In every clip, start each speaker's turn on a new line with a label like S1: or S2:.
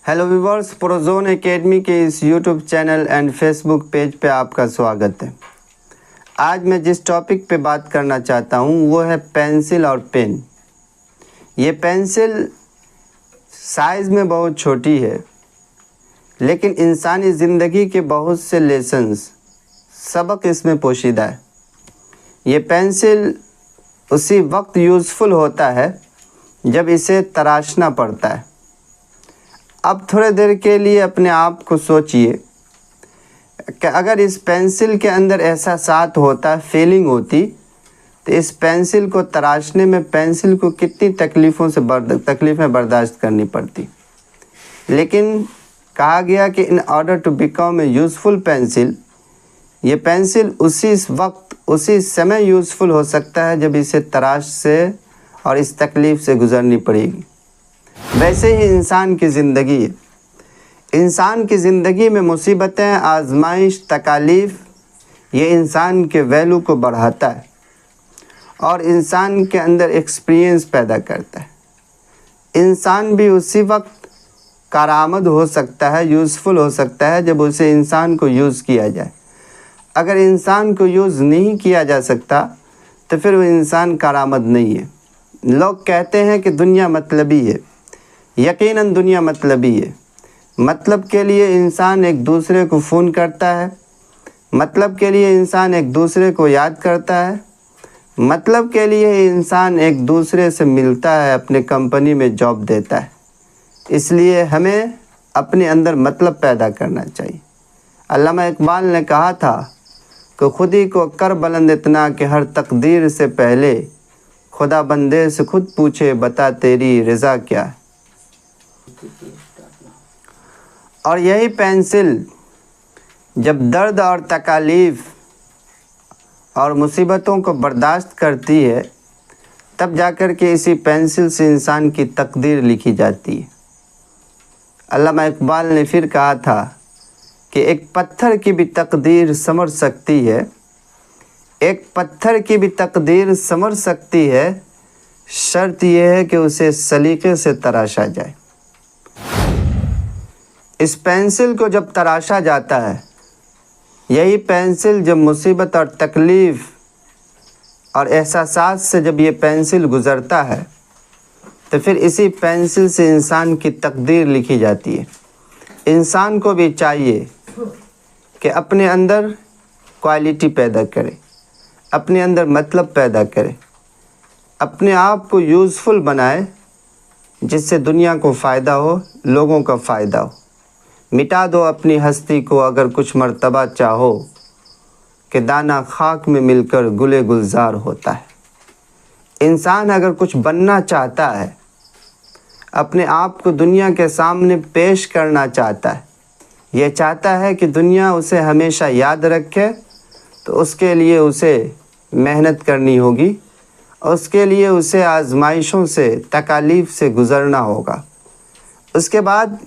S1: Hello viewers, Prozone academy के इस YouTube channel and Facebook page पे आपका स्वागत है। आज मैं जिस टॉपिक पे बात करना चाहता हूँ वो है पेंसिल और पेन। ये पेंसिल साइज़ में बहुत छोटी है, लेकिन इंसानी ज़िंदगी के बहुत से लेसन्स सबक इसमें पोशीदा है। ये पेंसिल उसी वक्त यूज़फुल होता है जब इसे तराशना पड़ता है। अब थोड़ी देर के लिए अपने आप को सोचिए कि अगर इस पेंसिल के अंदर एहसासात होता, फीलिंग होती, तो इस पेंसिल को तराशने में पेंसिल को कितनी तकलीफ़ें बर्दाश्त करनी पड़ती। लेकिन कहा गया कि in order to become a useful pencil, ये पेंसिल उसी वक्त उसी समय यूज़फुल हो सकता है जब इसे तराश से और इस तकलीफ़ से गुज़रनी पड़ेगी। वैसे ही इंसान की ज़िंदगी है। इंसान की ज़िंदगी में मुसीबतें, आजमाइश, तकालीफ़, ये इंसान के वैल्यू को बढ़ाता है और इंसान के अंदर एक्सपीरियंस पैदा करता है। इंसान भी उसी वक्त कारआमद हो सकता है, यूज़फुल हो सकता है जब उसे इंसान को यूज़ किया जाए। अगर इंसान को यूज़ नहीं किया जा सकता तो फिर वो इंसान कारआमद नहीं है। लोग कहते हैं कि दुनिया मतलबी है। यकीनन दुनिया मतलबी है। मतलब के लिए इंसान एक दूसरे को फ़ोन करता है, मतलब के लिए इंसान एक दूसरे को याद करता है, मतलब के लिए इंसान एक दूसरे से मिलता है, अपने कंपनी में जॉब देता है। इसलिए हमें अपने अंदर मतलब पैदा करना चाहिए। अल्लामा इकबाल ने कहा था कि खुदी को कर बुलंद इतना कि हर तकदीर से पहले खुदा बंदे से खुद पूछे, बता तेरी रज़ा क्या है। और यही पेंसिल जब दर्द और तकालीफ़ और मुसीबतों को बर्दाश्त करती है, तब जाकर के इसी पेंसिल से इंसान की तकदीर लिखी जाती है। अल्लामा इकबाल ने फिर कहा था कि एक पत्थर की भी तकदीर संवर सकती है, एक पत्थर की भी तकदीर संवर सकती है, शर्त यह है कि उसे सलीके से तराशा जाए। इस पेंसिल को जब तराशा जाता है, यही पेंसिल जब मुसीबत और तकलीफ़ और एहसासात से जब ये पेंसिल गुज़रता है, तो फिर इसी पेंसिल से इंसान की तकदीर लिखी जाती है। इंसान को भी चाहिए कि अपने अंदर क्वालिटी पैदा करे, अपने अंदर मतलब पैदा करे, अपने आप को यूज़फुल बनाए, जिससे दुनिया को फ़ायदा हो, लोगों का फ़ायदा हो। मिटा दो अपनी हस्ती को अगर कुछ मर्तबा चाहो, कि दाना खाक में मिलकर गुले गुलजार होता है। इंसान अगर कुछ बनना चाहता है, अपने आप को दुनिया के सामने पेश करना चाहता है, ये चाहता है कि दुनिया उसे हमेशा याद रखे, तो उसके लिए उसे मेहनत करनी होगी, उसके लिए उसे आजमाइशों से, तकालीफ़ से गुज़रना होगा। उसके बाद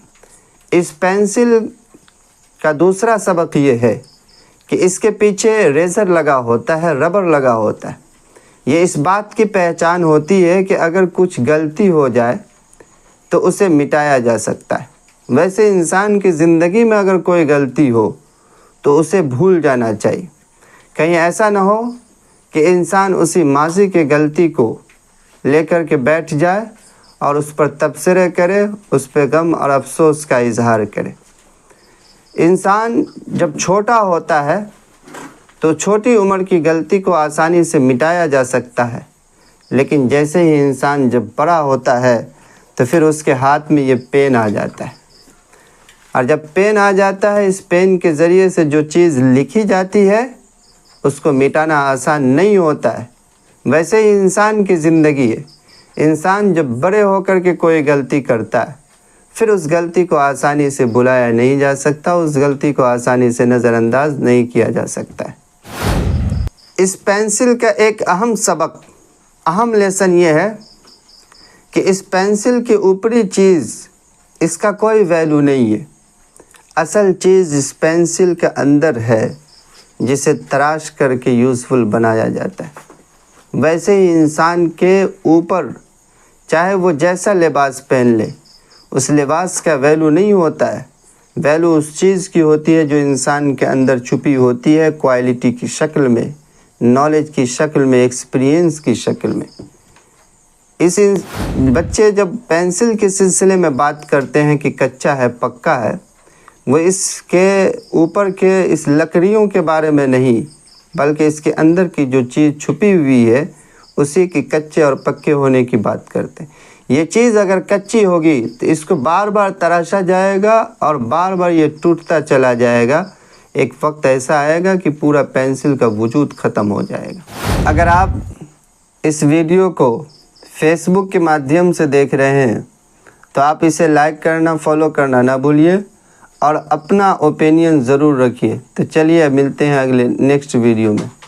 S1: इस पेंसिल का दूसरा सबक ये है कि इसके पीछे रेज़र लगा होता है, रबर लगा होता है। ये इस बात की पहचान होती है कि अगर कुछ गलती हो जाए तो उसे मिटाया जा सकता है। वैसे इंसान की ज़िंदगी में अगर कोई गलती हो तो उसे भूल जाना चाहिए। कहीं ऐसा ना हो कि इंसान उसी माज़ी के गलती को लेकर के बैठ जाए और उस पर तबसरे करे, उस पर गम और अफसोस का इजहार करे। इंसान जब छोटा होता है तो छोटी उम्र की गलती को आसानी से मिटाया जा सकता है, लेकिन जैसे ही इंसान जब बड़ा होता है तो फिर उसके हाथ में ये पेन आ जाता है, और जब पेन आ जाता है, इस पेन के ज़रिए से जो चीज़ लिखी जाती है उसको मिटाना आसान नहीं होता है। वैसे ही इंसान की ज़िंदगी है। इंसान जब बड़े होकर के कोई गलती करता है, फिर उस गलती को आसानी से भुलाया नहीं जा सकता, उस गलती को आसानी से नज़रअंदाज नहीं किया जा सकता है। इस पेंसिल का एक अहम सबक, अहम लेसन ये है कि इस पेंसिल की ऊपरी चीज़, इसका कोई वैल्यू नहीं है। असल चीज़ इस पेंसिल के अंदर है, जिसे तराश करके यूज़फुल बनाया जाता है। वैसे ही इंसान के ऊपर चाहे वो जैसा लिबास पहन ले, اس لباس کا ویلو نہیں ہوتا ہے، ویلو اس چیز کی ہوتی ہے جو انسان کے اندر چھپی ہوتی ہے، کوالٹی کی شکل میں، نالج کی شکل میں، ایکسپیرینس کی شکل میں۔ بچے جب پینسل کے سلسلے میں بات کرتے ہیں کہ کچا ہے پکا ہے، وہ اس کے اوپر کے اس لکڑیوں کے بارے میں نہیں، بلکہ اس کے اندر کی جو چیز چھپی ہوئی ہے اسی کی کچے اور پکے ہونے کی بات کرتے ہیں۔ یہ چیز اگر کچی ہوگی تو اس کو بار بار تراشا جائے گا اور بار بار یہ ٹوٹتا چلا جائے گا، ایک وقت ایسا آئے گا کہ پورا پینسل کا وجود ختم ہو جائے گا۔ اگر آپ اس ویڈیو کو فیس بک کے مادھیم سے دیکھ رہے ہیں تو آپ اسے لائک کرنا، فالو کرنا نہ بھولیے اور اپنا اوپینین ضرور رکھیے۔ تو چلیے ملتے ہیں اگلے نیکسٹ ویڈیو میں۔